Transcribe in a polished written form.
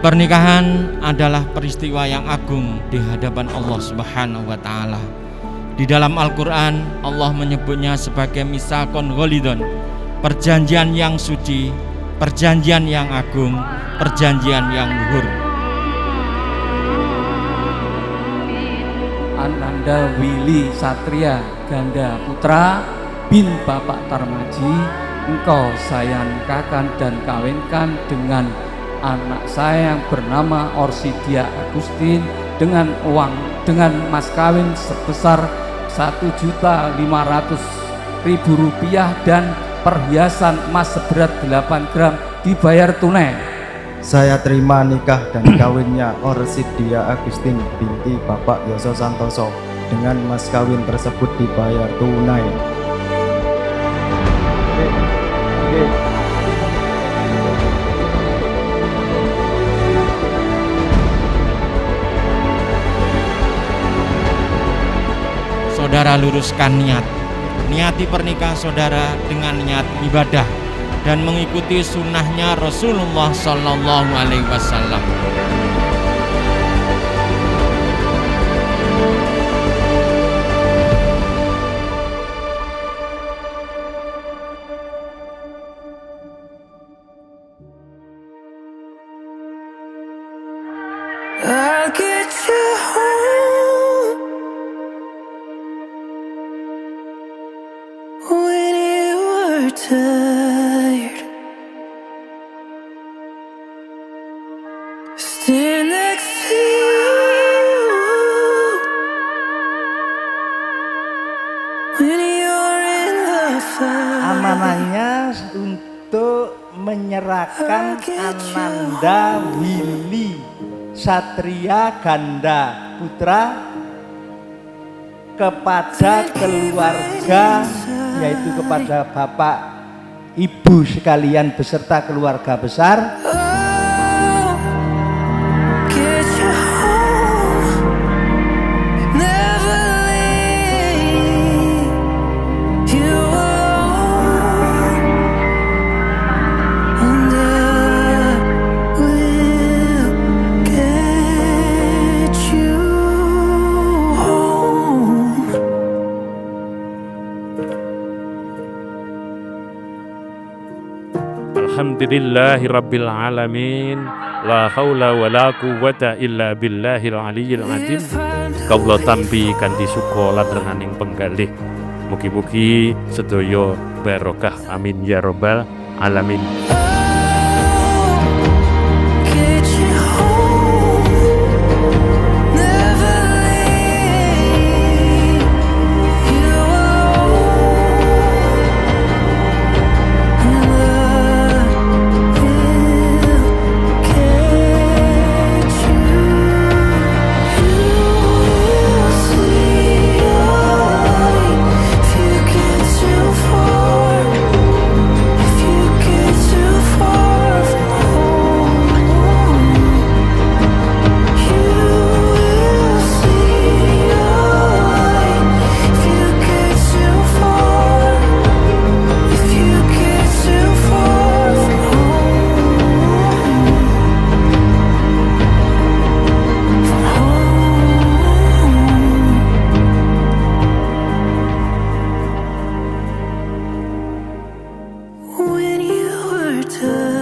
Pernikahan adalah peristiwa yang agung di hadapan Allah Subhanahu wa taala. Di dalam Al-Qur'an Allah menyebutnya sebagai misaqon ghalidun, perjanjian yang suci, perjanjian yang agung, perjanjian yang luhur. Ananda Willy Satria Ganda Putra bin Bapak Tarmaji, engkau saya nikahkan dan kawinkan dengan anak saya yang bernama Orsidia Agustin dengan mas kawin sebesar Rp1.500.000 dan perhiasan emas seberat 8 gram dibayar tunai. Saya terima nikah dan kawinnya Orsidia Agustin binti Bapak Yoso Santoso dengan mas kawin tersebut dibayar tunai. Saudara luruskan niat. Niati pernikahan saudara dengan niat ibadah dan mengikuti sunnahnya Rasulullah Sallallahu Alaihi Wasallam. I'll get you home when you are tired. Stand next to you when you're in the fire. Amanahnya untuk menyerahkan Ananda Willy Satria Ganda Putra kepada keluarga, yaitu kepada Bapak Ibu sekalian beserta keluarga besar. Alhamdulillahi Rabbil Alamin. La haula wa la quwwata illa billahil aliyyil azim. Kawula tampi kanthi suka ladrenaning penggalih. Mugi-mugi sedaya barokah, amin ya rabbal alamin. When you were tired.